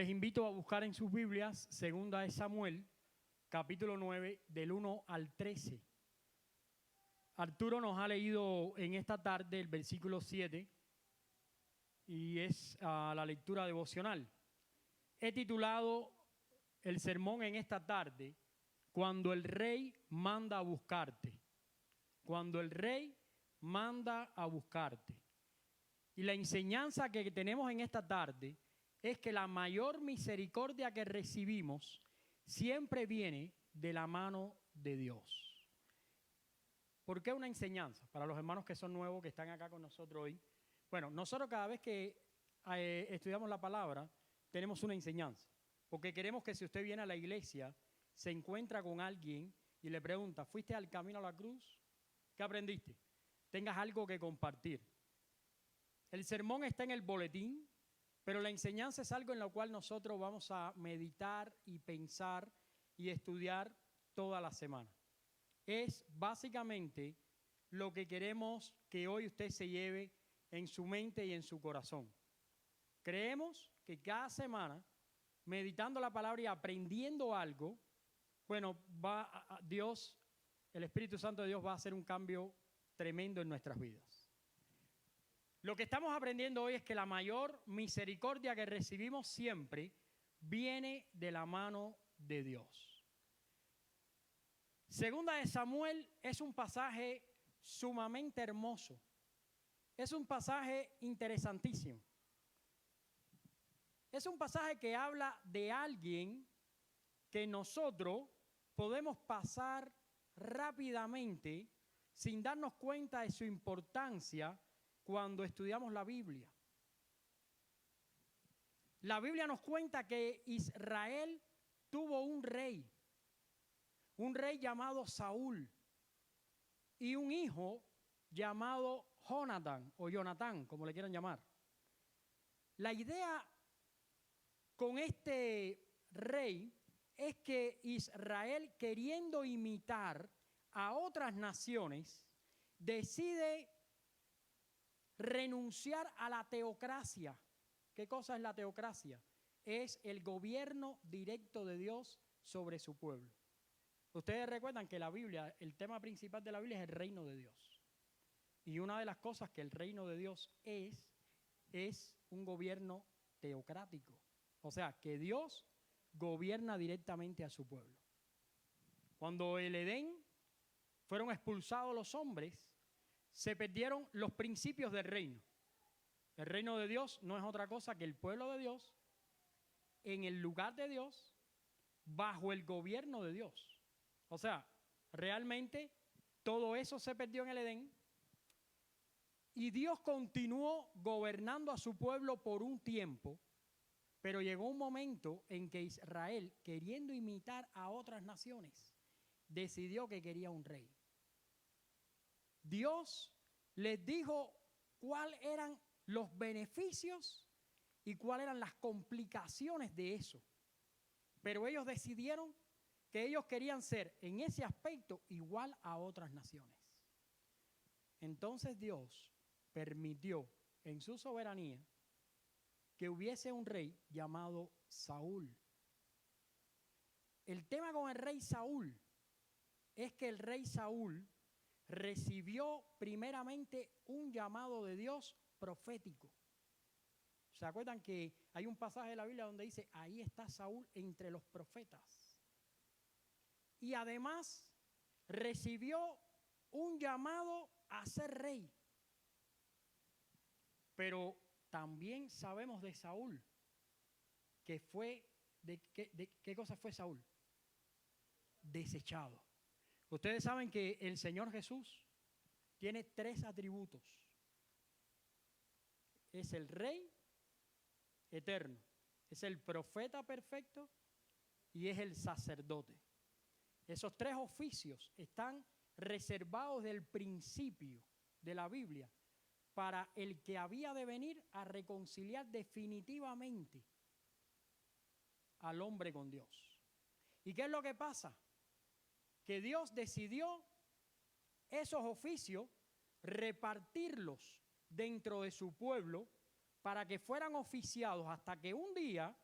Les invito a buscar en sus Biblias 2 Samuel, capítulo 9, del 1 al 13. Arturo nos ha leído en esta tarde el versículo 7 y es la lectura devocional. He titulado el sermón en esta tarde, Cuando el rey manda a buscarte. Cuando el rey manda a buscarte. Y la enseñanza que tenemos en esta tarde es que la mayor misericordia que recibimos siempre viene de la mano de Dios. ¿Por qué una enseñanza? Para los hermanos que son nuevos, que están acá con nosotros hoy. Bueno, nosotros cada vez que estudiamos la palabra, tenemos una enseñanza. Porque queremos que si usted viene a la iglesia, se encuentra con alguien y le pregunta, ¿fuiste al camino a la cruz? ¿Qué aprendiste? Tengas algo que compartir. El sermón está en el boletín, pero la enseñanza es algo en lo cual nosotros vamos a meditar y pensar y estudiar toda la semana. Es básicamente lo que queremos que hoy usted se lleve en su mente y en su corazón. Creemos que cada semana, meditando la palabra y aprendiendo algo, bueno, Dios, el Espíritu Santo de Dios va a hacer un cambio tremendo en nuestras vidas. Lo que estamos aprendiendo hoy es que la mayor misericordia que recibimos siempre viene de la mano de Dios. 2 Samuel es un pasaje sumamente hermoso. Es un pasaje interesantísimo. Es un pasaje que habla de alguien que nosotros podemos pasar rápidamente sin darnos cuenta de su importancia cuando estudiamos la Biblia. La Biblia nos cuenta que Israel tuvo un rey llamado Saúl y un hijo llamado Jonatán, como le quieran llamar. La idea con este rey es que Israel, queriendo imitar a otras naciones, decide renunciar a la teocracia. ¿Qué cosa es la teocracia? Es el gobierno directo de Dios sobre su pueblo. Ustedes recuerdan que la Biblia, el tema principal de la Biblia es el reino de Dios. Y una de las cosas que el reino de Dios es un gobierno teocrático. O sea, que Dios gobierna directamente a su pueblo. Cuando el Edén fueron expulsados los hombres, se perdieron los principios del reino. El reino de Dios no es otra cosa que el pueblo de Dios, en el lugar de Dios, bajo el gobierno de Dios. O sea, realmente todo eso se perdió en el Edén y Dios continuó gobernando a su pueblo por un tiempo, pero llegó un momento en que Israel, queriendo imitar a otras naciones, decidió que quería un rey. Dios les dijo cuáles eran los beneficios y cuáles eran las complicaciones de eso. Pero ellos decidieron que ellos querían ser en ese aspecto igual a otras naciones. Entonces Dios permitió en su soberanía que hubiese un rey llamado Saúl. El tema con el rey Saúl es que el rey Saúl recibió primeramente un llamado de Dios profético. ¿Se acuerdan que hay un pasaje de la Biblia donde dice, ahí está Saúl entre los profetas? Y además recibió un llamado a ser rey. Pero también sabemos de Saúl, que fue, ¿qué cosa fue Saúl? Desechado. Ustedes saben que el Señor Jesús tiene 3 atributos. Es el Rey eterno, es el profeta perfecto y es el sacerdote. Esos 3 oficios están reservados del principio de la Biblia para el que había de venir a reconciliar definitivamente al hombre con Dios. ¿Y qué es lo que pasa? Que Dios decidió esos oficios repartirlos dentro de su pueblo para que fueran oficiados hasta que un día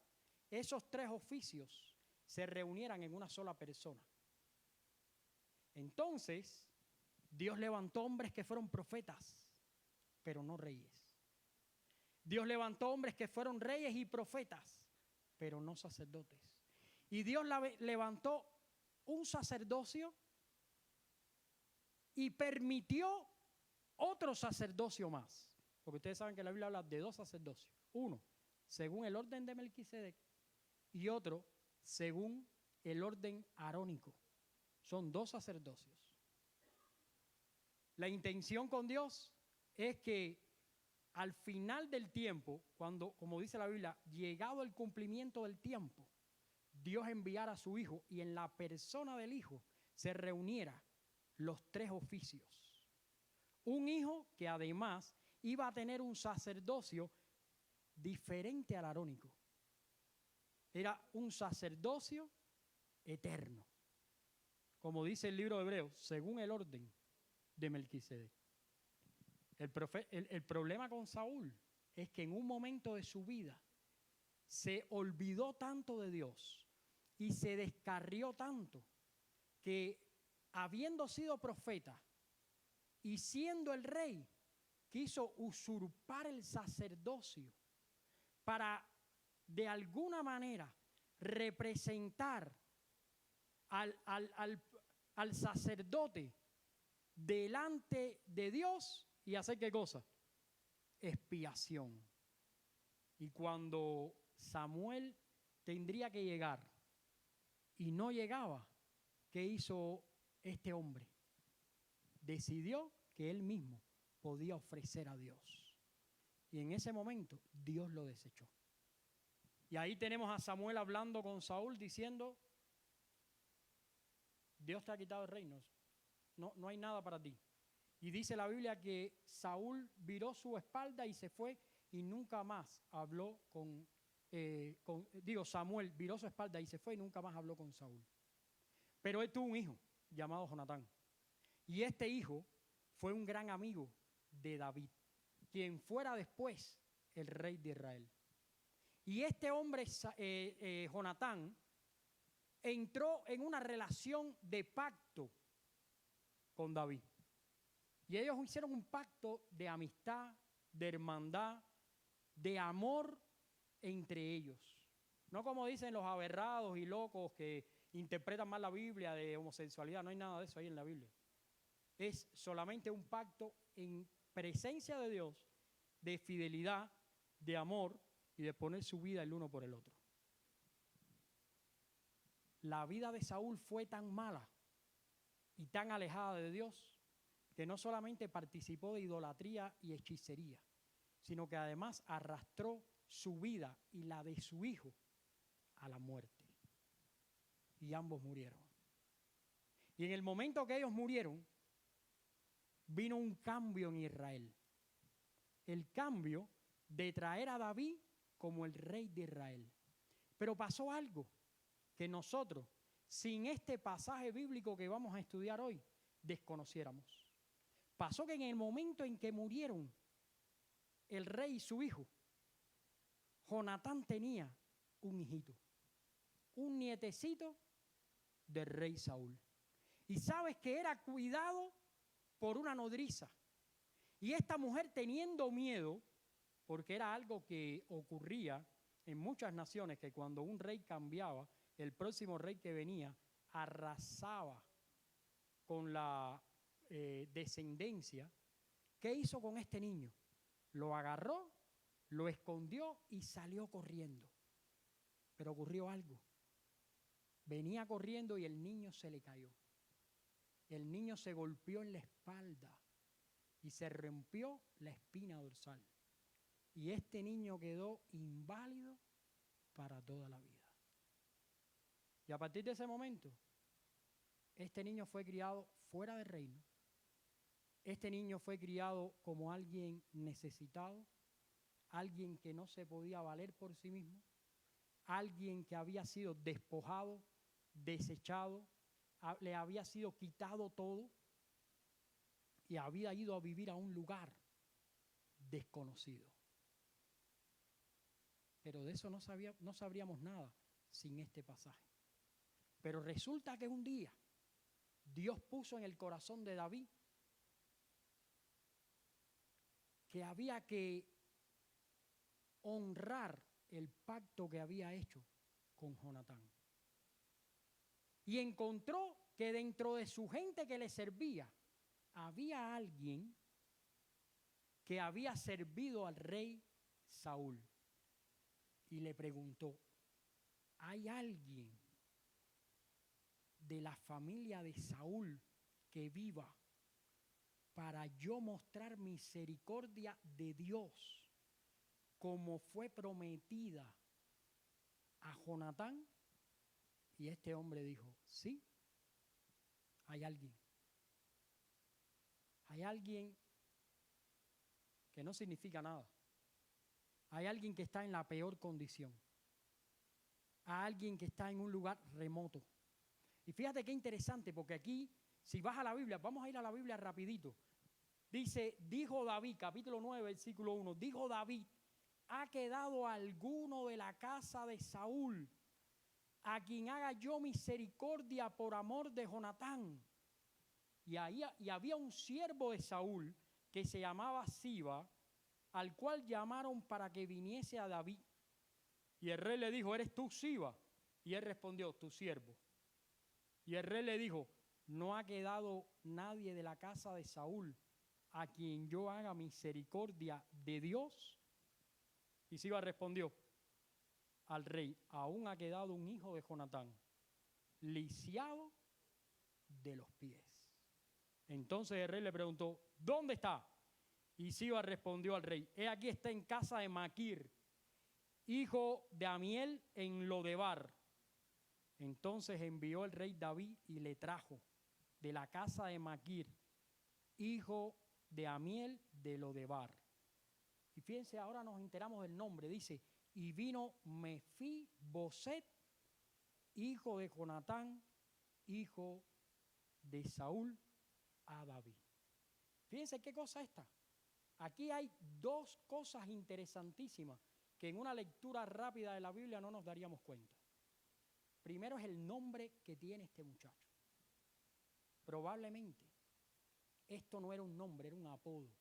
esos tres oficios se reunieran en una sola persona. Entonces, Dios levantó hombres que fueron profetas, pero no reyes. Dios levantó hombres que fueron reyes y profetas, pero no sacerdotes. Y Dios levantó un sacerdocio y permitió otro sacerdocio más. Porque ustedes saben que la Biblia habla de dos sacerdocios. Uno, según el orden de Melquisedec, y otro, según el orden arónico. Son dos sacerdocios. La intención con Dios es que al final del tiempo, cuando, como dice la Biblia, llegado el cumplimiento del tiempo, Dios enviara a su Hijo y en la persona del Hijo se reuniera los tres oficios. Un Hijo que además iba a tener un sacerdocio diferente al arónico. Era un sacerdocio eterno. Como dice el libro de Hebreos, según el orden de Melquisedec. El problema con Saúl es que en un momento de su vida se olvidó tanto de Dios y se descarrió tanto que, habiendo sido profeta y siendo el rey, quiso usurpar el sacerdocio para de alguna manera representar al sacerdote delante de Dios y hacer ¿qué cosa? Expiación. Y cuando Samuel tendría que llegar y no llegaba, ¿qué hizo este hombre? Decidió que él mismo podía ofrecer a Dios. Y en ese momento Dios lo desechó. Y ahí tenemos a Samuel hablando con Saúl diciendo, Dios te ha quitado el reino, no hay nada para ti. Y dice la Biblia que Saúl viró su espalda y se fue y nunca más habló Samuel viró su espalda y se fue y nunca más habló con Saúl. Pero él tuvo un hijo llamado Jonatán. Y este hijo fue un gran amigo de David, quien fuera después el rey de Israel. Y este hombre, Jonatán, entró en una relación de pacto con David. Y ellos hicieron un pacto de amistad, de hermandad, de amor entre ellos. No como dicen los aberrados y locos que interpretan mal la Biblia de homosexualidad. No hay nada de eso ahí en la Biblia. Es solamente un pacto en presencia de Dios, de fidelidad, de amor y de poner su vida el uno por el otro. La vida de Saúl fue tan mala y tan alejada de Dios que no solamente participó de idolatría y hechicería, sino que además arrastró su vida y la de su hijo a la muerte. Y ambos murieron. Y en el momento que ellos murieron, vino un cambio en Israel. El cambio de traer a David como el rey de Israel. Pero pasó algo que nosotros, sin este pasaje bíblico que vamos a estudiar hoy, desconociéramos. Pasó que en el momento en que murieron el rey y su hijo, Jonatán tenía un hijito, un nietecito del rey Saúl. Y sabes que era cuidado por una nodriza. Y esta mujer, teniendo miedo, porque era algo que ocurría en muchas naciones, que cuando un rey cambiaba, el próximo rey que venía arrasaba con la descendencia. ¿Qué hizo con este niño? Lo agarró, lo escondió y salió corriendo. Pero ocurrió algo. Venía corriendo y el niño se le cayó. El niño se golpeó en la espalda y se rompió la espina dorsal. Y este niño quedó inválido para toda la vida. Y a partir de ese momento, este niño fue criado fuera del reino. Este niño fue criado como alguien necesitado, alguien que no se podía valer por sí mismo, alguien que había sido despojado, desechado, le había sido quitado todo y había ido a vivir a un lugar desconocido. Pero de eso no sabríamos nada sin este pasaje. Pero resulta que un día Dios puso en el corazón de David que había que honrar el pacto que había hecho con Jonatán. Y encontró que dentro de su gente que le servía, había alguien que había servido al rey Saúl. Y le preguntó, ¿hay alguien de la familia de Saúl que viva para yo mostrar misericordia de Dios como fue prometida a Jonatán? Y este hombre dijo, sí, hay alguien. Hay alguien que no significa nada. Hay alguien que está en la peor condición. Hay alguien que está en un lugar remoto. Y fíjate qué interesante, porque aquí, si vas a la Biblia, vamos a ir a la Biblia rapidito. Dice, dijo David, capítulo 9, versículo 1, dijo David, ¿ha quedado alguno de la casa de Saúl a quien haga yo misericordia por amor de Jonatán? Y había un siervo de Saúl que se llamaba Siba, al cual llamaron para que viniese a David. Y el rey le dijo, ¿eres tú, Siba? Y él respondió, tu siervo. Y el rey le dijo, ¿no ha quedado nadie de la casa de Saúl a quien yo haga misericordia de Dios? Y Siba respondió al rey, aún ha quedado un hijo de Jonatán, lisiado de los pies. Entonces el rey le preguntó, ¿dónde está? Y Siba respondió al rey, he aquí está en casa de Maquir, hijo de Amiel en Lodebar. Entonces envió el rey David y le trajo de la casa de Maquir, hijo de Amiel de Lodebar. Y fíjense, ahora nos enteramos del nombre, dice, y vino Mefiboset, hijo de Jonatán, hijo de Saúl, a David. Fíjense qué cosa esta. Aquí hay dos cosas interesantísimas que en una lectura rápida de la Biblia no nos daríamos cuenta. Primero es el nombre que tiene este muchacho. Probablemente esto no era un nombre, era un apodo.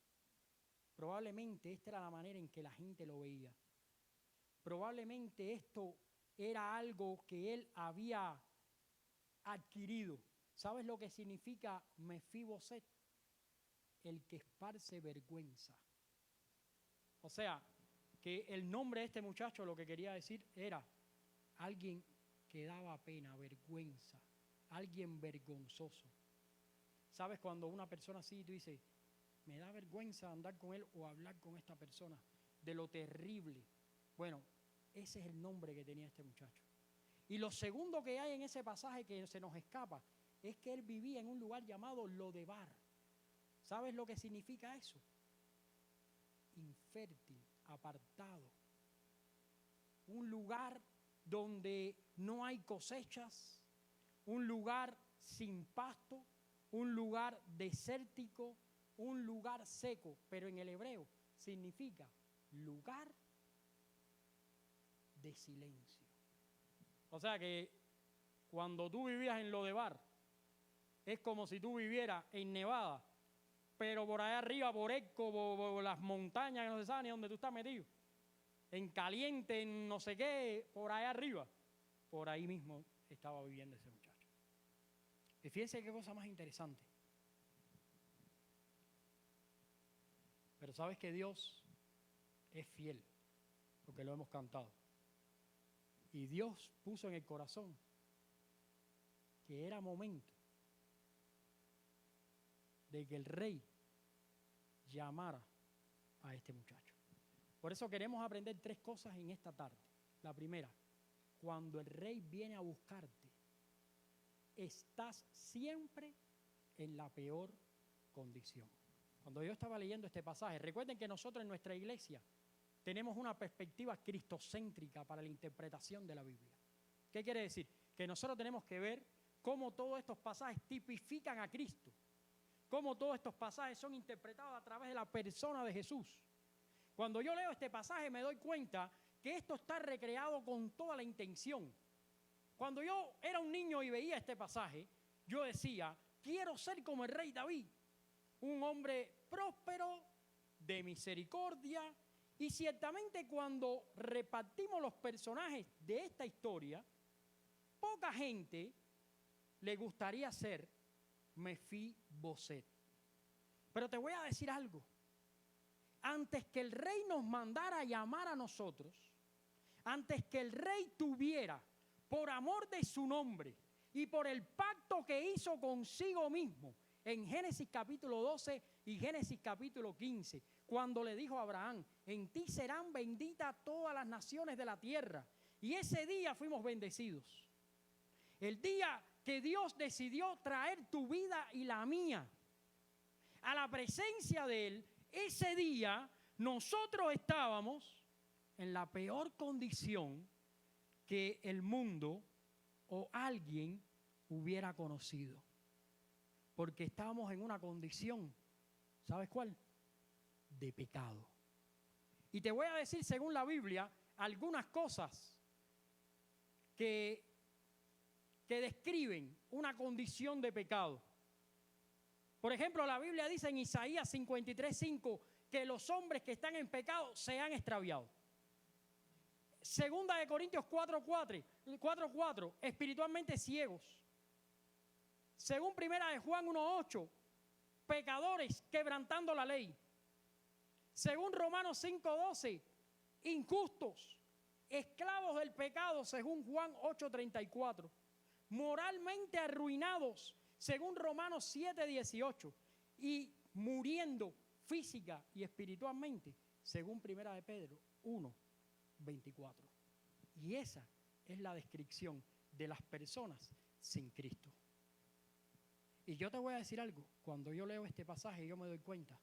Probablemente esta era la manera en que la gente lo veía. Probablemente esto era algo que él había adquirido. ¿Sabes lo que significa Mefiboset? El que esparce vergüenza. O sea, que el nombre de este muchacho lo que quería decir era alguien que daba pena, vergüenza, alguien vergonzoso. ¿Sabes cuando una persona así, tú dices, me da vergüenza andar con él o hablar con esta persona, de lo terrible? Bueno, ese es el nombre que tenía este muchacho. Y lo segundo que hay en ese pasaje que se nos escapa es que él vivía en un lugar llamado Lodebar. ¿Sabes lo que significa eso? Infértil, apartado. Un lugar donde no hay cosechas, un lugar sin pasto, un lugar desértico, un lugar seco, pero en el hebreo significa lugar de silencio. O sea que cuando tú vivías en Lodebar, es como si tú vivieras en Nevada, pero por allá arriba, por Eco, por las montañas, que no se sabe ni dónde tú estás metido, en caliente, en no sé qué, por allá arriba, por ahí mismo estaba viviendo ese muchacho. Y fíjense qué cosa más interesante. Pero sabes que Dios es fiel, porque lo hemos cantado. Y Dios puso en el corazón que era momento de que el rey llamara a este muchacho. Por eso queremos aprender tres cosas en esta tarde. La primera, cuando el rey viene a buscarte, estás siempre en la peor condición. Cuando yo estaba leyendo este pasaje, recuerden que nosotros en nuestra iglesia tenemos una perspectiva cristocéntrica para la interpretación de la Biblia. ¿Qué quiere decir? Que nosotros tenemos que ver cómo todos estos pasajes tipifican a Cristo, cómo todos estos pasajes son interpretados a través de la persona de Jesús. Cuando yo leo este pasaje me doy cuenta que esto está recreado con toda la intención. Cuando yo era un niño y veía este pasaje, yo decía, quiero ser como el rey David, un hombre próspero, de misericordia. Y ciertamente cuando repartimos los personajes de esta historia, poca gente le gustaría ser Mefiboset. Pero te voy a decir algo. Antes que el rey nos mandara a llamar a nosotros, antes que el rey tuviera, por amor de su nombre y por el pacto que hizo consigo mismo, en Génesis capítulo 12 y Génesis capítulo 15, cuando le dijo a Abraham, en ti serán benditas todas las naciones de la tierra. Y ese día fuimos bendecidos. El día que Dios decidió traer tu vida y la mía a la presencia de Él, ese día nosotros estábamos en la peor condición que el mundo o alguien hubiera conocido. Porque estábamos en una condición, ¿sabes cuál? De pecado. Y te voy a decir, según la Biblia, algunas cosas que describen una condición de pecado. Por ejemplo, la Biblia dice en Isaías 53:5 que los hombres que están en pecado se han extraviado. Segunda de Corintios 4:4, espiritualmente ciegos. Según Primera de Juan 1:8, pecadores quebrantando la ley. Según Romanos 5:12, injustos, esclavos del pecado, según Juan 8:34. Moralmente arruinados, según Romanos 7:18. Y muriendo física y espiritualmente, según Primera de Pedro 1:24. Y esa es la descripción de las personas sin Cristo. Y yo te voy a decir algo, cuando yo leo este pasaje yo me doy cuenta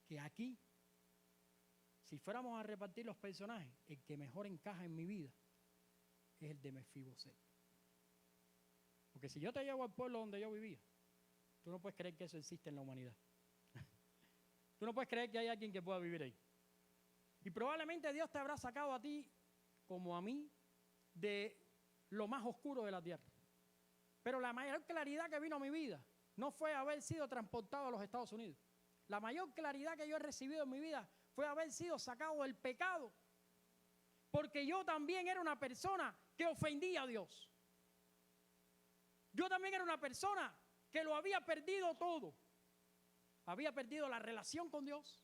que aquí, si fuéramos a repartir los personajes, el que mejor encaja en mi vida es el de Mefiboset. Porque si yo te llevo al pueblo donde yo vivía, tú no puedes creer que eso existe en la humanidad. Tú no puedes creer que hay alguien que pueda vivir ahí. Y probablemente Dios te habrá sacado a ti, como a mí, de lo más oscuro de la tierra. Pero la mayor claridad que vino a mi vida no fue haber sido transportado a los Estados Unidos. La mayor claridad que yo he recibido en mi vida fue haber sido sacado del pecado. Porque yo también era una persona que ofendía a Dios. Yo también era una persona que lo había perdido todo. Había perdido la relación con Dios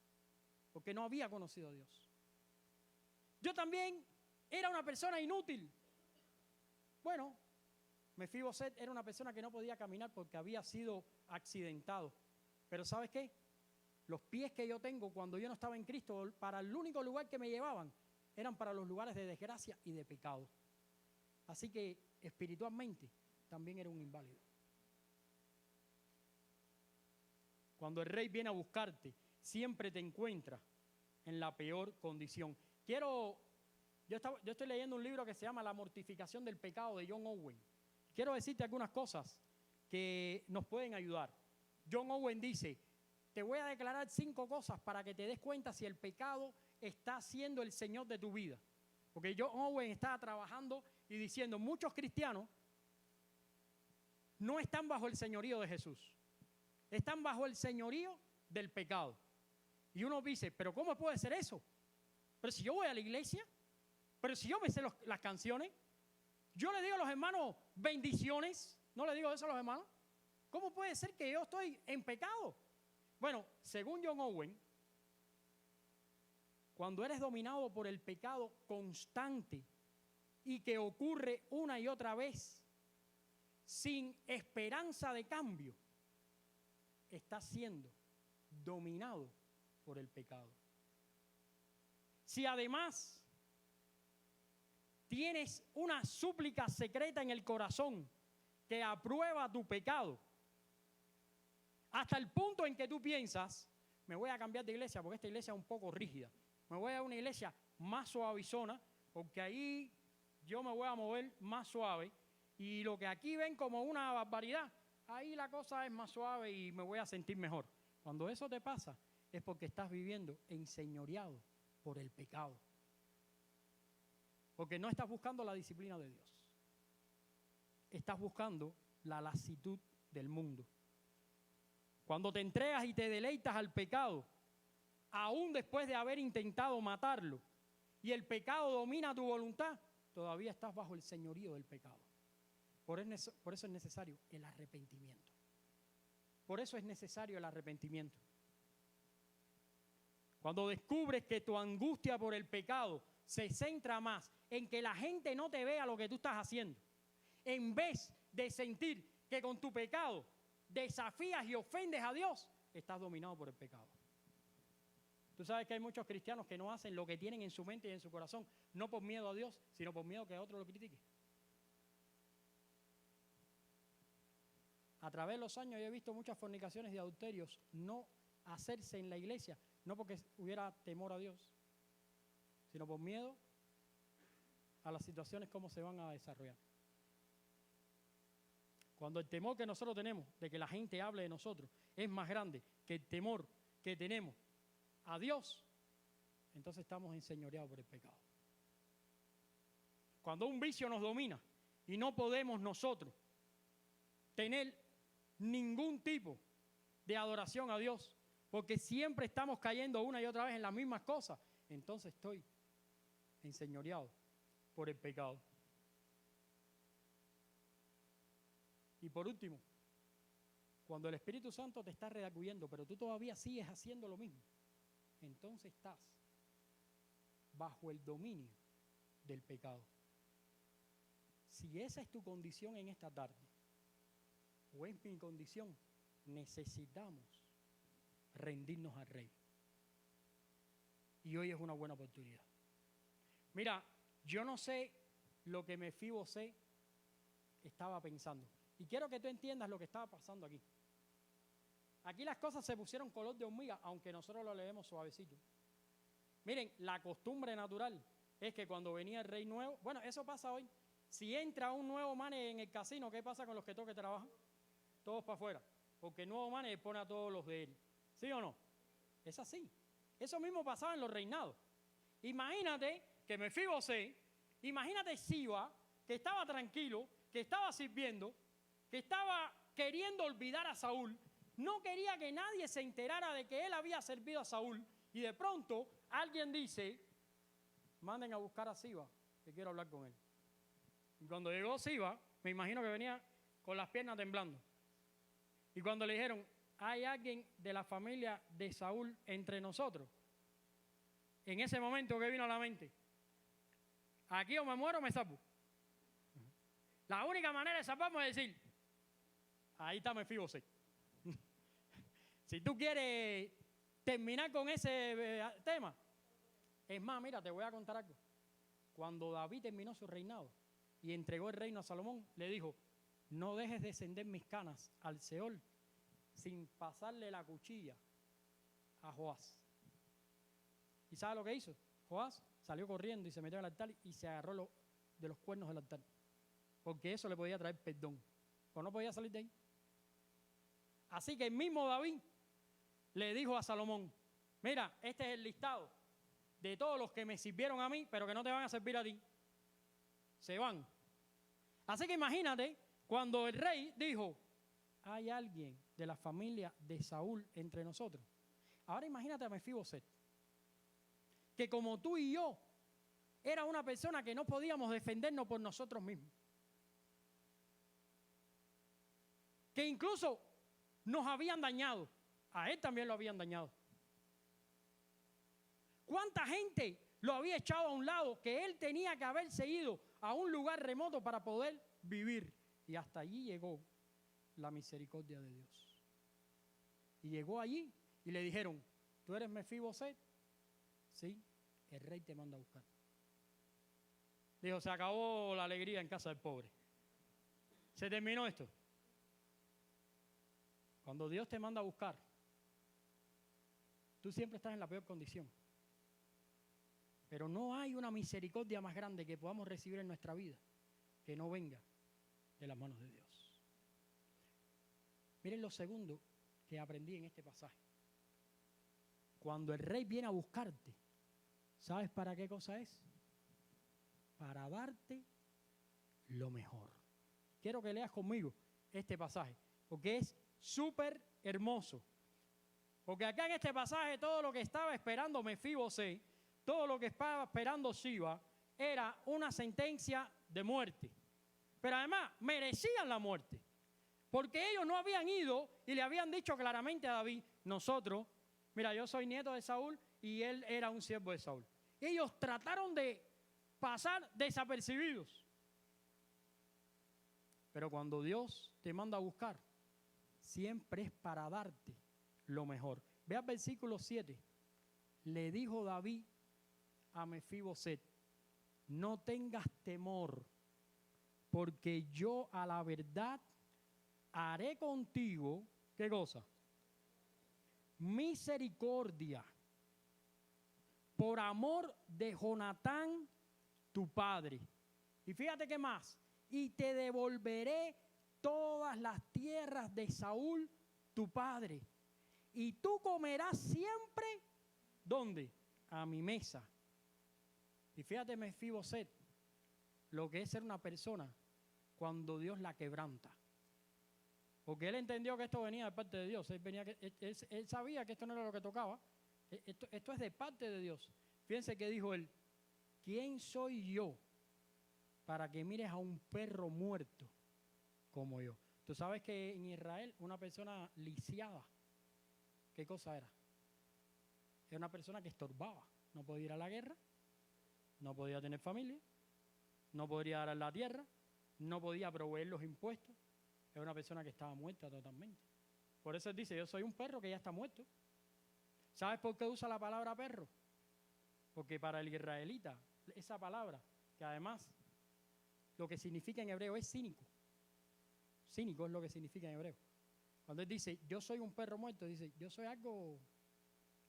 porque no había conocido a Dios. Yo también era una persona inútil. Bueno, Mefiboset era una persona que no podía caminar porque había sido accidentado. Pero ¿sabes qué? Los pies que yo tengo cuando yo no estaba en Cristo, para el único lugar que me llevaban, eran para los lugares de desgracia y de pecado. Así que espiritualmente también era un inválido. Cuando el rey viene a buscarte, siempre te encuentra en la peor condición. Yo estoy leyendo un libro que se llama La mortificación del pecado de John Owen. Quiero decirte algunas cosas que nos pueden ayudar. John Owen dice, te voy a declarar 5 cosas para que te des cuenta si el pecado está siendo el Señor de tu vida. Porque John Owen estaba trabajando y diciendo, muchos cristianos no están bajo el señorío de Jesús. Están bajo el señorío del pecado. Y uno dice, pero ¿cómo puede ser eso? Pero si yo voy a la iglesia, pero si yo me sé las canciones, yo le digo a los hermanos bendiciones, ¿no le digo eso a los hermanos? ¿Cómo puede ser que yo estoy en pecado? Bueno, según John Owen, cuando eres dominado por el pecado constante y que ocurre una y otra vez sin esperanza de cambio, estás siendo dominado por el pecado. Si además tienes una súplica secreta en el corazón que aprueba tu pecado, hasta el punto en que tú piensas, me voy a cambiar de iglesia porque esta iglesia es un poco rígida, me voy a una iglesia más suavizona porque ahí yo me voy a mover más suave y lo que aquí ven como una barbaridad, ahí la cosa es más suave y me voy a sentir mejor. Cuando eso te pasa es porque estás viviendo enseñoreado por el pecado. Porque no estás buscando la disciplina de Dios. Estás buscando la lasitud del mundo. Cuando te entregas y te deleitas al pecado, aún después de haber intentado matarlo, y el pecado domina tu voluntad, todavía estás bajo el señorío del pecado. Por eso es necesario el arrepentimiento. Por eso es necesario el arrepentimiento. Cuando descubres que tu angustia por el pecado se centra más en que la gente no te vea lo que tú estás haciendo, en vez de sentir que con tu pecado desafías y ofendes a Dios, estás dominado por el pecado. Tú sabes que hay muchos cristianos que no hacen lo que tienen en su mente y en su corazón, no por miedo a Dios, sino por miedo que otro lo critique. A través de los años yo he visto muchas fornicaciones y adulterios no hacerse en la iglesia, no porque hubiera temor a Dios, sino por miedo a las situaciones cómo se van a desarrollar. Cuando el temor que nosotros tenemos de que la gente hable de nosotros es más grande que el temor que tenemos a Dios, entonces estamos enseñoreados por el pecado. Cuando un vicio nos domina y no podemos nosotros tener ningún tipo de adoración a Dios, porque siempre estamos cayendo una y otra vez en las mismas cosas, entonces estoy enseñoreado por el pecado. Y por último, cuando el Espíritu Santo te está redarguyendo, pero tú todavía sigues haciendo lo mismo, entonces estás bajo el dominio del pecado. Si esa es tu condición en esta tarde, o es mi condición, necesitamos rendirnos al Rey. Y hoy es una buena oportunidad. Mira, yo no sé lo que Mefibosé estaba pensando. Y quiero que tú entiendas lo que estaba pasando aquí. Aquí las cosas se pusieron color de hormiga, aunque nosotros lo leemos suavecito. Miren, la costumbre natural es que cuando venía el rey nuevo, bueno, eso pasa hoy. Si entra un nuevo mane en el casino, ¿qué pasa con los que toque trabajan? Todos para afuera, porque el nuevo mane pone a todos los de él. ¿Sí o no? Es así. Eso mismo pasaba en los reinados. Imagínate que Mefibosé, imagínate Siba, que estaba tranquilo, que estaba sirviendo, que estaba queriendo olvidar a Saúl, no quería que nadie se enterara de que él había servido a Saúl, y de pronto alguien dice, manden a buscar a Siba, que quiero hablar con él. Y cuando llegó Siba, me imagino que venía con las piernas temblando. Y cuando le dijeron, ¿hay alguien de la familia de Saúl entre nosotros? En ese momento, ¿qué vino a la mente? Aquí o me muero o me salvo. La única manera de salvarme es decir, ahí está Mefibosé. Si tú quieres terminar con ese tema, es más, mira, te voy a contar algo. Cuando David terminó su reinado y entregó el reino a Salomón, le dijo, no dejes descender mis canas al Seol sin pasarle la cuchilla a Joás. ¿Y sabe lo que hizo? Joás salió corriendo y se metió al altar y se agarró de los cuernos del altar, porque eso le podía traer perdón, o no podía salir de ahí. Así que el mismo David le dijo a Salomón, mira, este es el listado de todos los que me sirvieron a mí, pero que no te van a servir a ti. Se van. Así que imagínate, cuando el rey dijo, hay alguien de la familia de Saúl entre nosotros. Ahora imagínate a Mefiboset, que como tú y yo, era una persona que no podíamos defendernos por nosotros mismos. Que incluso nos habían dañado. A él también lo habían dañado. ¿Cuánta gente lo había echado a un lado que él tenía que haberse ido a un lugar remoto para poder vivir? Y hasta allí llegó la misericordia de Dios. Y llegó allí y le dijeron, ¿tú eres Mefiboset? Sí, el rey te manda a buscar. Dijo, se acabó la alegría en casa del pobre. Se terminó esto. Cuando Dios te manda a buscar, tú siempre estás en la peor condición. Pero no hay una misericordia más grande que podamos recibir en nuestra vida que no venga de las manos de Dios. Miren lo segundo que aprendí en este pasaje. Cuando el rey viene a buscarte, ¿sabes para qué cosa es? para darte lo mejor. Quiero que leas conmigo este pasaje, porque es súper hermoso. Porque acá en este pasaje todo lo que estaba esperando Mefibosé, todo lo que estaba esperando Siba, era una sentencia de muerte. Pero además merecían la muerte, porque ellos no habían ido y le habían dicho claramente a David, nosotros, mira, yo soy nieto de Saúl y él era un siervo de Saúl. Ellos trataron de pasar desapercibidos. Pero cuando Dios te manda a buscar, siempre es para darte lo mejor. Ve al versículo 7. Le dijo David a Mefiboset, no tengas temor, porque yo a la verdad haré contigo, ¿qué cosa? Misericordia, por amor de Jonatán, tu padre. Y fíjate qué más, y te devolveré todas las tierras de Saúl, tu padre. Y tú comerás siempre, ¿dónde? A mi mesa. Y fíjate, Mefiboset, lo que es ser una persona cuando Dios la quebranta. Porque él entendió que esto venía de parte de Dios. Él sabía que esto no era lo que tocaba. Esto es de parte de Dios. Fíjense que dijo él, ¿quién soy yo para que mires a un perro muerto como yo? Tú sabes que en Israel una persona lisiada, ¿qué cosa era? Era una persona que estorbaba. No podía ir a la guerra, no podía tener familia, no podía dar la tierra, no podía proveer los impuestos. Era una persona que estaba muerta totalmente. Por eso él dice, yo soy un perro que ya está muerto. ¿Sabes por qué usa la palabra perro? Porque para el israelita, esa palabra, que además lo que significa en hebreo es cínico. Cínico es lo que significa en hebreo. Cuando él dice, yo soy un perro muerto, dice, yo soy algo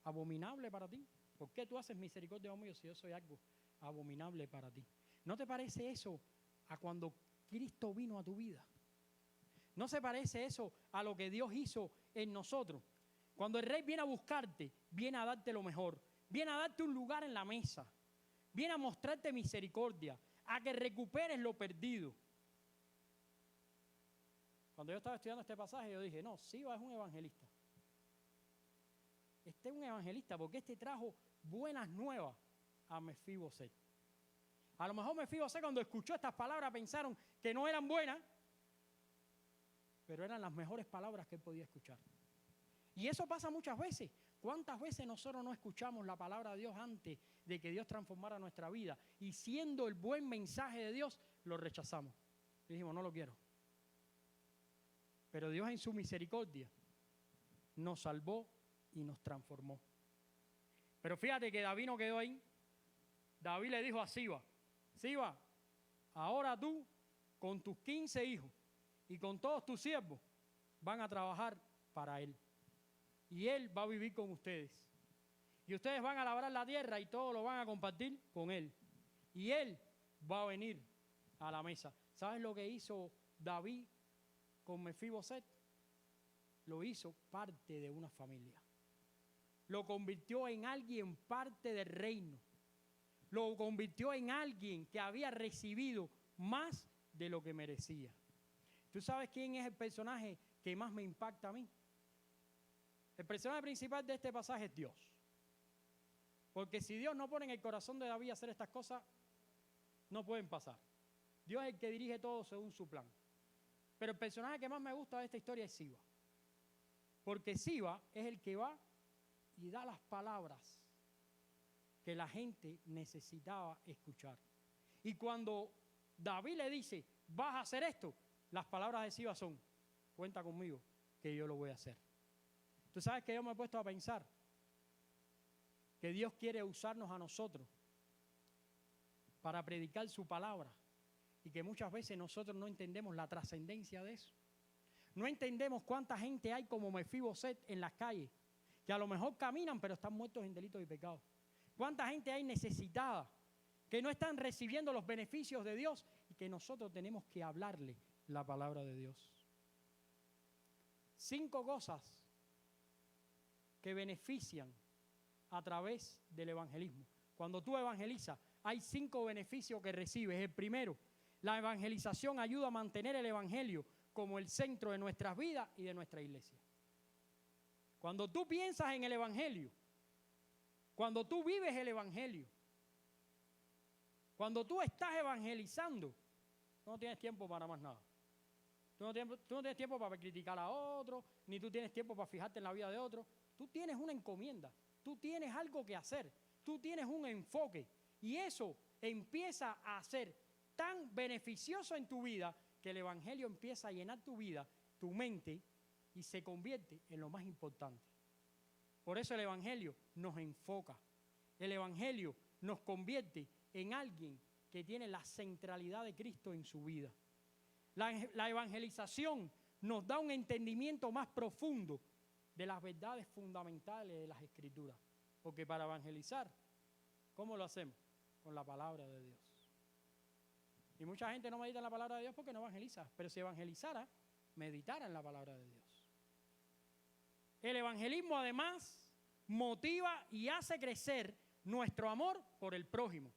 abominable para ti. ¿Por qué tú haces misericordia conmigo si yo soy algo abominable para ti? ¿No te parece eso a cuando Cristo vino a tu vida? ¿No se parece eso a lo que Dios hizo en nosotros? Cuando el Rey viene a buscarte, viene a darte lo mejor, viene a darte un lugar en la mesa, viene a mostrarte misericordia, a que recuperes lo perdido. Cuando yo estaba estudiando este pasaje, yo dije, no, Siba es un evangelista. Este es un evangelista porque este trajo buenas nuevas a Mefiboset. A lo mejor Mefiboset cuando escuchó estas palabras pensaron que no eran buenas, pero eran las mejores palabras que él podía escuchar. Y eso pasa muchas veces. ¿Cuántas veces nosotros no escuchamos la palabra de Dios antes de que Dios transformara nuestra vida? Y siendo el buen mensaje de Dios, lo rechazamos. Y dijimos, no lo quiero. Pero Dios en su misericordia nos salvó y nos transformó. Pero fíjate que David no quedó ahí. David le dijo a Siba, Siba, ahora tú con tus 15 hijos y con todos tus siervos van a trabajar para él. Y él va a vivir con ustedes. Y ustedes van a labrar la tierra y todo lo van a compartir con él. Y él va a venir a la mesa. ¿Sabes lo que hizo David con Mefiboset? Lo hizo parte de una familia. Lo convirtió en alguien parte del reino. Lo convirtió en alguien que había recibido más de lo que merecía. ¿Tú sabes quién es el personaje que más me impacta a mí? El personaje principal de este pasaje es Dios. Porque si Dios no pone en el corazón de David a hacer estas cosas, no pueden pasar. Dios es el que dirige todo según su plan. Pero el personaje que más me gusta de esta historia es Siba. Porque Siba es el que va y da las palabras que la gente necesitaba escuchar. Y cuando David le dice, vas a hacer esto, las palabras de Siba son, cuenta conmigo que yo lo voy a hacer. Tú sabes que yo me he puesto a pensar que Dios quiere usarnos a nosotros para predicar su palabra y que muchas veces nosotros no entendemos la trascendencia de eso. No entendemos cuánta gente hay como Mefiboset en las calles, que a lo mejor caminan pero están muertos en delitos y pecados. Cuánta gente hay necesitada, que no están recibiendo los beneficios de Dios y que nosotros tenemos que hablarle la palabra de Dios. 5 cosas que benefician a través del evangelismo. Cuando tú evangelizas, hay 5 beneficios que recibes. El primero, la evangelización ayuda a mantener el evangelio como el centro de nuestras vidas y de nuestra iglesia. Cuando tú piensas en el evangelio, cuando tú vives el evangelio, cuando tú estás evangelizando, tú no tienes tiempo para más nada. Tú no tienes tiempo para criticar a otro, ni tú tienes tiempo para fijarte en la vida de otro. Tú tienes una encomienda, tú tienes algo que hacer, tú tienes un enfoque y eso empieza a ser tan beneficioso en tu vida que el evangelio empieza a llenar tu vida, tu mente y se convierte en lo más importante. Por eso el evangelio nos enfoca, el evangelio nos convierte en alguien que tiene la centralidad de Cristo en su vida. La evangelización nos da un entendimiento más profundo de las verdades fundamentales de las Escrituras. Porque para evangelizar, ¿cómo lo hacemos? Con la palabra de Dios. Y mucha gente no medita en la palabra de Dios porque no evangeliza. Pero si evangelizara, meditara en la palabra de Dios. El evangelismo además motiva y hace crecer nuestro amor por el prójimo.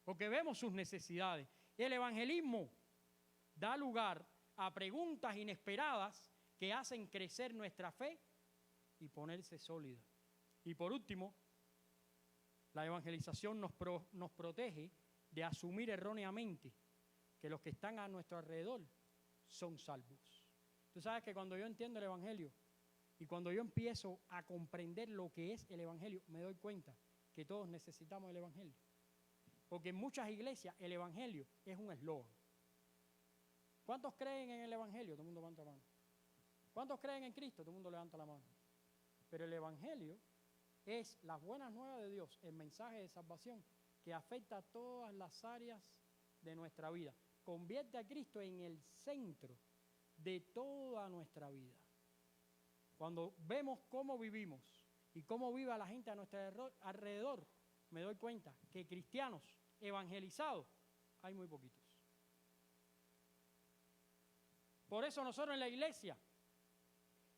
Porque vemos sus necesidades. El evangelismo da lugar a preguntas inesperadas que hacen crecer nuestra fe y ponerse sólida. Y por último, la evangelización nos protege de asumir erróneamente que los que están a nuestro alrededor son salvos. Tú sabes que cuando yo entiendo el evangelio y cuando yo empiezo a comprender lo que es el evangelio, me doy cuenta que todos necesitamos el evangelio. Porque en muchas iglesias el evangelio es un eslogan. ¿Cuántos creen en el evangelio? Todo el mundo levanta la mano. ¿Cuántos creen en Cristo? Todo el mundo levanta la mano. Pero el evangelio es las buenas nuevas de Dios, el mensaje de salvación que afecta a todas las áreas de nuestra vida. Convierte a Cristo en el centro de toda nuestra vida. Cuando vemos cómo vivimos y cómo vive la gente a nuestro alrededor, me doy cuenta que cristianos evangelizados hay muy poquitos. Por eso nosotros en la iglesia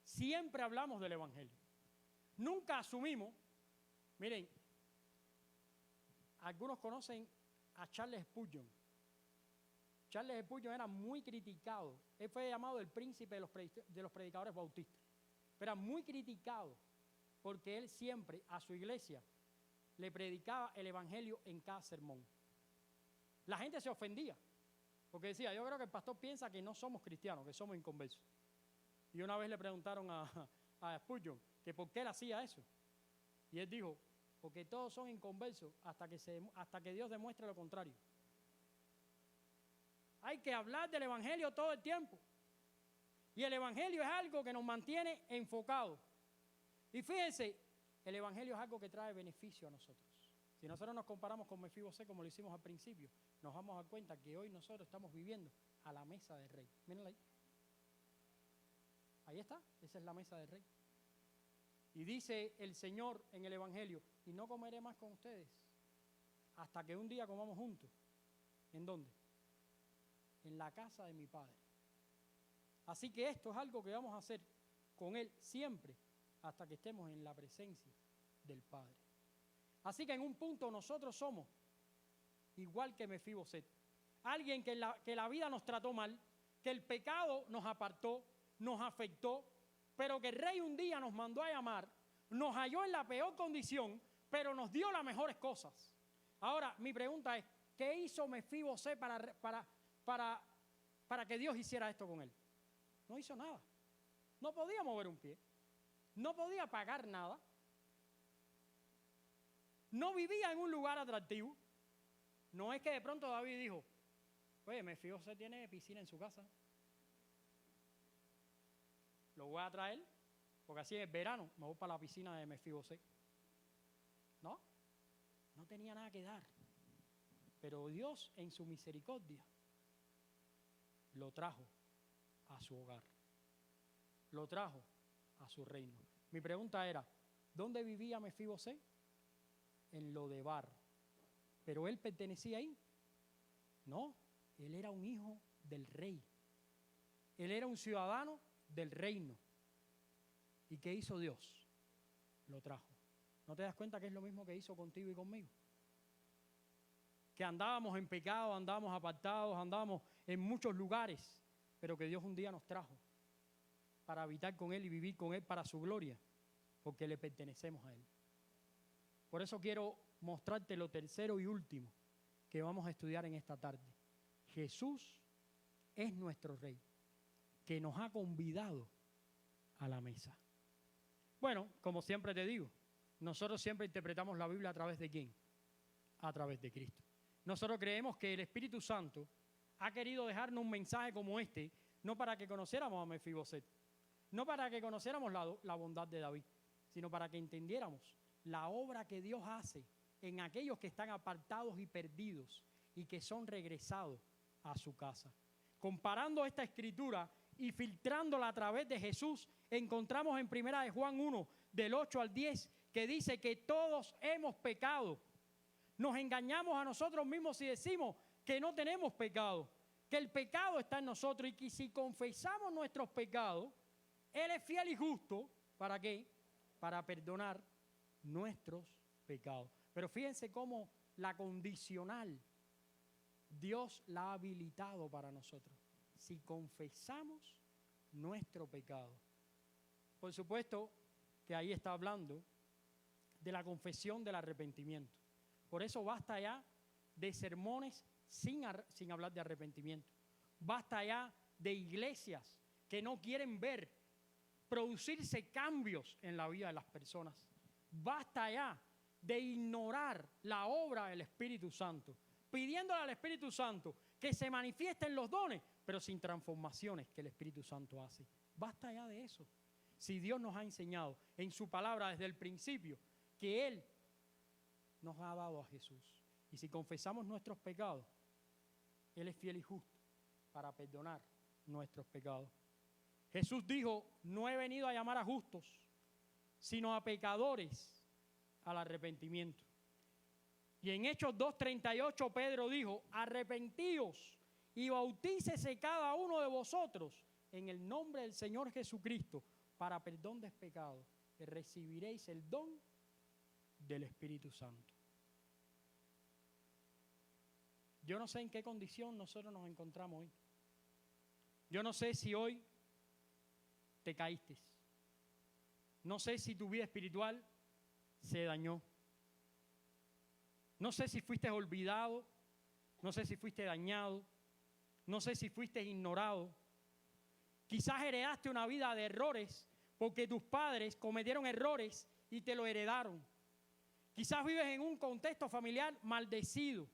siempre hablamos del evangelio. Nunca asumimos, miren, algunos conocen a Charles Spurgeon. Charles Spurgeon era muy criticado. Él fue llamado el príncipe de los predicadores bautistas. Pero era muy criticado porque él siempre a su iglesia le predicaba el evangelio en cada sermón. La gente se ofendía porque decía, yo creo que el pastor piensa que no somos cristianos, que somos inconversos. Y una vez le preguntaron a Spurgeon que por qué él hacía eso. Y él dijo, porque todos son inconversos hasta que Dios demuestre lo contrario. Hay que hablar del evangelio todo el tiempo. Y el evangelio es algo que nos mantiene enfocados. Y fíjense, el evangelio es algo que trae beneficio a nosotros. Si nosotros nos comparamos con Mefibosé, como lo hicimos al principio, nos vamos a dar cuenta que hoy nosotros estamos viviendo a la mesa del rey. Mírenla ahí. Ahí está, esa es la mesa del rey. Y dice el Señor en el evangelio, y no comeré más con ustedes hasta que un día comamos juntos. ¿En dónde? En la casa de mi Padre. Así que esto es algo que vamos a hacer con Él siempre hasta que estemos en la presencia del Padre. Así que en un punto nosotros somos igual que Mefibosé. Alguien que la vida nos trató mal, que el pecado nos apartó, nos afectó, pero que el rey un día nos mandó a llamar, nos halló en la peor condición, pero nos dio las mejores cosas. Ahora, mi pregunta es, ¿qué hizo Mefibosé para que Dios hiciera esto con él? No hizo nada. No podía mover un pie. No podía pagar nada. No vivía en un lugar atractivo. No es que de pronto David dijo, oye, Mefibosé tiene piscina en su casa. Lo voy a traer, porque así es verano, me voy para la piscina de Mefibosé. No, no tenía nada que dar. Pero Dios en su misericordia lo trajo a su hogar. Lo trajo a su reino. Mi pregunta era, ¿dónde vivía Mefibosé? En Lodebar. ¿Pero él pertenecía ahí? No, él era un hijo del rey. Él era un ciudadano del reino. ¿Y qué hizo Dios? Lo trajo. ¿No te das cuenta que es lo mismo que hizo contigo y conmigo? que andábamos en pecado, andábamos apartados, andábamos en muchos lugares, pero que Dios un día nos trajo para habitar con Él y vivir con Él para su gloria, porque le pertenecemos a Él. Por eso quiero mostrarte lo tercero y último que vamos a estudiar en esta tarde. Jesús es nuestro Rey, que nos ha convidado a la mesa. Bueno, como siempre te digo, nosotros siempre interpretamos la Biblia a través de ¿quién? A través de Cristo. Nosotros creemos que el Espíritu Santo ha querido dejarnos un mensaje como este, no para que conociéramos a Mefiboset, no para que conociéramos la bondad de David, sino para que entendiéramos la obra que Dios hace en aquellos que están apartados y perdidos y que son regresados a su casa. Comparando esta escritura y filtrándola a través de Jesús, encontramos en 1 de Juan 1, del 8 al 10, que dice que todos hemos pecado. Nos engañamos a nosotros mismos y decimos que no tenemos pecado, que el pecado está en nosotros y que si confesamos nuestros pecados, Él es fiel y justo. ¿Para qué? Para perdonar nuestros pecados. Pero fíjense cómo la condicional Dios la ha habilitado para nosotros. Si confesamos nuestro pecado. Por supuesto que ahí está hablando de la confesión del arrepentimiento. Por eso basta ya de sermones sin hablar de arrepentimiento. Basta ya de iglesias que no quieren ver producirse cambios en la vida de las personas. Basta ya de ignorar la obra del Espíritu Santo, pidiéndole al Espíritu Santo que se manifiesten los dones, pero sin transformaciones que el Espíritu Santo hace. Basta ya de eso. Si Dios nos ha enseñado en su palabra desde el principio que Él nos ha dado a Jesús, y si confesamos nuestros pecados, Él es fiel y justo para perdonar nuestros pecados. Jesús dijo: no he venido a llamar a justos, sino a pecadores al arrepentimiento. Y en Hechos 2:38 Pedro dijo: arrepentíos y bautícese cada uno de vosotros en el nombre del Señor Jesucristo para perdón de pecados, y recibiréis el don del Espíritu Santo. Yo no sé en qué condición nosotros nos encontramos hoy. Yo no sé si hoy te caíste. No sé si tu vida espiritual se dañó. No sé si fuiste olvidado. No sé si fuiste dañado. No sé si fuiste ignorado. Quizás heredaste una vida de errores porque tus padres cometieron errores y te lo heredaron. Quizás vives en un contexto familiar maldecido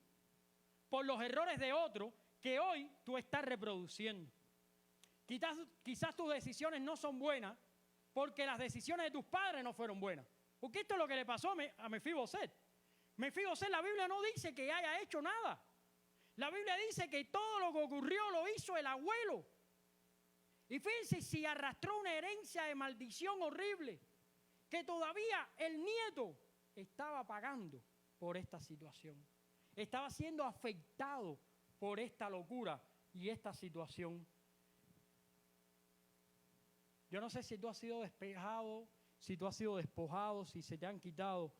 por los errores de otro que hoy tú estás reproduciendo. Quizás tus decisiones no son buenas porque las decisiones de tus padres no fueron buenas. Porque esto es lo que le pasó a Mefiboset. Mefiboset, la Biblia no dice que haya hecho nada. La Biblia dice que todo lo que ocurrió lo hizo el abuelo. Y fíjense si arrastró una herencia de maldición horrible que todavía el nieto estaba pagando por esta situación. Estaba siendo afectado por esta locura y esta situación. Yo no sé si tú has sido despejado, si tú has sido despojado, si se te han quitado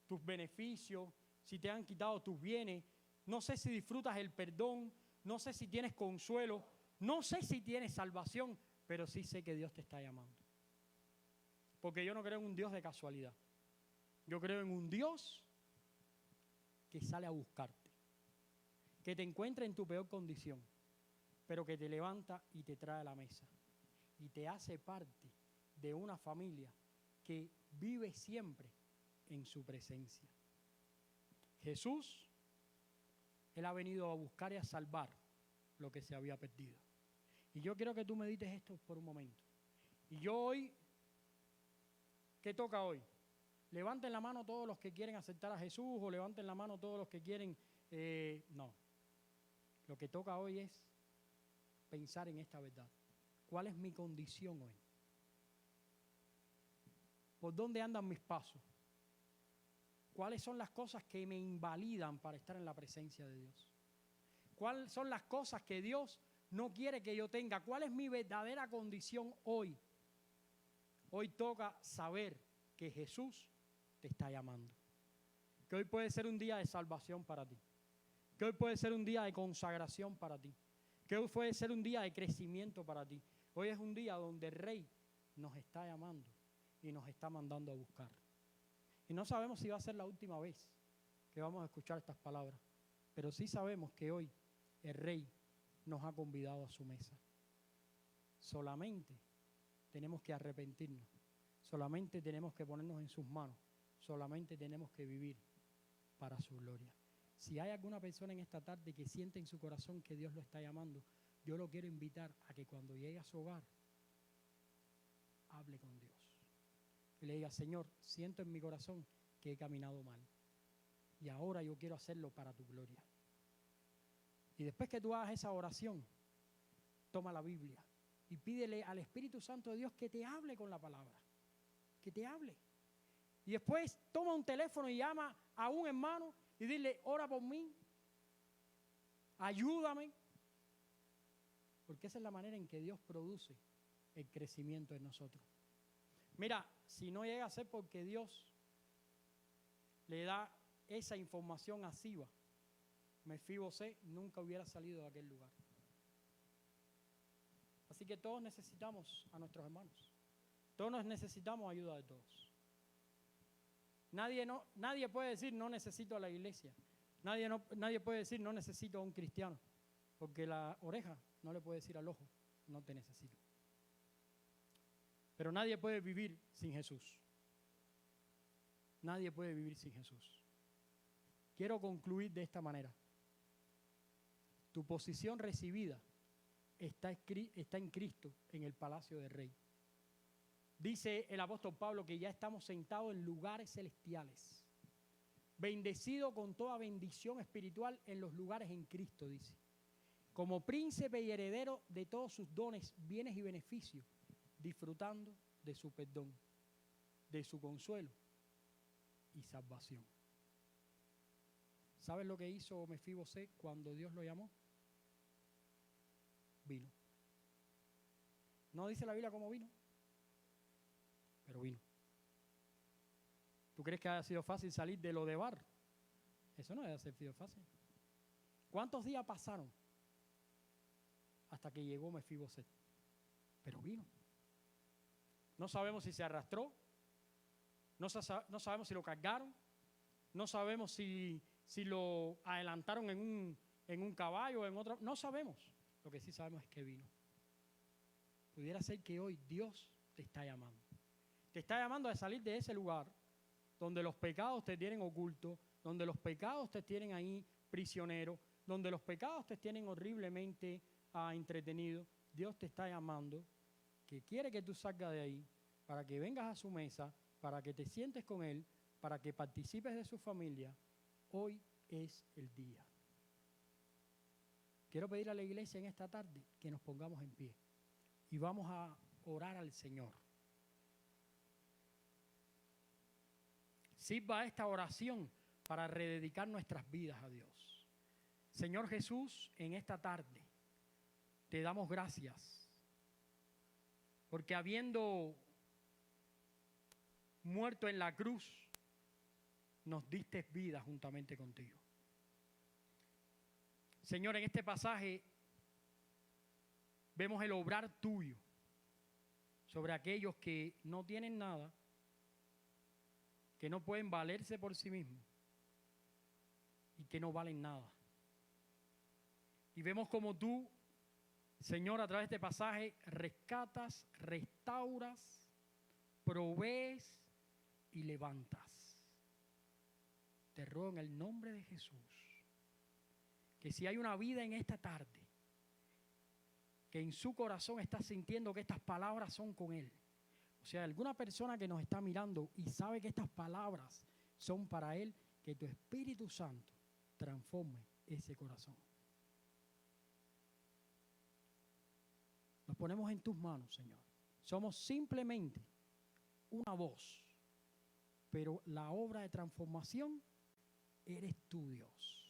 tus beneficios, si te han quitado tus bienes. No sé si disfrutas el perdón, no sé si tienes consuelo, no sé si tienes salvación, pero sí sé que Dios te está llamando. Porque yo no creo en un Dios de casualidad. Yo creo en un Dios que sale a buscarte, que te encuentra en tu peor condición, pero que te levanta y te trae a la mesa y te hace parte de una familia que vive siempre en su presencia. Jesús, Él ha venido a buscar y a salvar lo que se había perdido. Y yo quiero que tú medites esto por un momento. Y yo hoy, ¿qué toca hoy? Levanten la mano todos los que quieren aceptar a Jesús o levanten la mano todos los que quieren... no. Lo que toca hoy es pensar en esta verdad. ¿Cuál es mi condición hoy? ¿Por dónde andan mis pasos? ¿Cuáles son las cosas que me invalidan para estar en la presencia de Dios? ¿Cuáles son las cosas que Dios no quiere que yo tenga? ¿Cuál es mi verdadera condición hoy? Hoy toca saber que Jesús te está llamando. Que hoy puede ser un día de salvación para ti. Que hoy puede ser un día de consagración para ti. Que hoy puede ser un día de crecimiento para ti. Hoy es un día donde el Rey nos está llamando y nos está mandando a buscar. Y no sabemos si va a ser la última vez que vamos a escuchar estas palabras, pero sí sabemos que hoy el Rey nos ha convidado a su mesa. Solamente tenemos que arrepentirnos, solamente tenemos que ponernos en sus manos, solamente tenemos que vivir para su gloria. Si hay alguna persona en esta tarde que siente en su corazón que Dios lo está llamando, yo lo quiero invitar a que cuando llegue a su hogar, hable con Dios. Y le diga, Señor, siento en mi corazón que he caminado mal. Y ahora yo quiero hacerlo para tu gloria. Y después que tú hagas esa oración, toma la Biblia y pídele al Espíritu Santo de Dios que te hable con la palabra. Que te hable. Y después toma un teléfono y llama a un hermano y dile, ora por mí, ayúdame. Porque esa es la manera en que Dios produce el crecimiento en nosotros. Mira, si no llega a ser porque Dios le da esa información a Siba, Mefibosé nunca hubiera salido de aquel lugar. Así que todos necesitamos a nuestros hermanos. Todos necesitamos ayuda de todos. Nadie puede decir no necesito a la iglesia. Nadie puede decir no necesito a un cristiano. Porque la oreja no le puede decir al ojo, no te necesito. Pero nadie puede vivir sin Jesús. Nadie puede vivir sin Jesús. Quiero concluir de esta manera. Tu posición recibida está en Cristo, en el palacio del Rey. Dice el apóstol Pablo que ya estamos sentados en lugares celestiales, bendecido con toda bendición espiritual en los lugares en Cristo, dice. Como príncipe y heredero de todos sus dones, bienes y beneficios, disfrutando de su perdón, de su consuelo y salvación. ¿Sabes lo que hizo Mefibosé cuando Dios lo llamó? Vino. No dice la Biblia cómo vino, pero vino. ¿Tú crees que haya sido fácil salir de lo de Bar? Eso no debe ser sido fácil. ¿Cuántos días pasaron hasta que llegó Mefibosé? Pero vino. No sabemos si se arrastró, no sabemos si lo cargaron, no sabemos si lo adelantaron en un caballo o en otro. No sabemos. Lo que sí sabemos es que vino. Pudiera ser que hoy Dios te está llamando. Te está llamando a salir de ese lugar donde los pecados te tienen oculto, donde los pecados te tienen ahí prisionero, donde los pecados te tienen horriblemente entretenido. Dios te está llamando, que quiere que tú salgas de ahí, para que vengas a su mesa, para que te sientes con Él, para que participes de su familia. Hoy es el día. Quiero pedir a la iglesia en esta tarde que nos pongamos en pie y vamos a orar al Señor. Sirva esta oración para rededicar nuestras vidas a Dios. Señor Jesús, en esta tarde te damos gracias porque habiendo muerto en la cruz, nos diste vida juntamente contigo. Señor, en este pasaje vemos el obrar tuyo sobre aquellos que no tienen nada, que no pueden valerse por sí mismos y que no valen nada. Y vemos como tú, Señor, a través de este pasaje, rescatas, restauras, provees y levantas. Te ruego en el nombre de Jesús que si hay una vida en esta tarde que en su corazón está sintiendo que estas palabras son con Él, o sea, alguna persona que nos está mirando y sabe que estas palabras son para Él, que tu Espíritu Santo transforme ese corazón. Nos ponemos en tus manos, Señor. Somos simplemente una voz, pero la obra de transformación eres tú, Dios.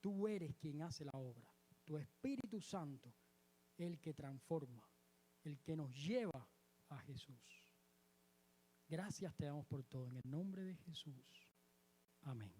Tú eres quien hace la obra. Tu Espíritu Santo, el que transforma, el que nos lleva a Jesús. Gracias te damos por todo. En el nombre de Jesús. Amén.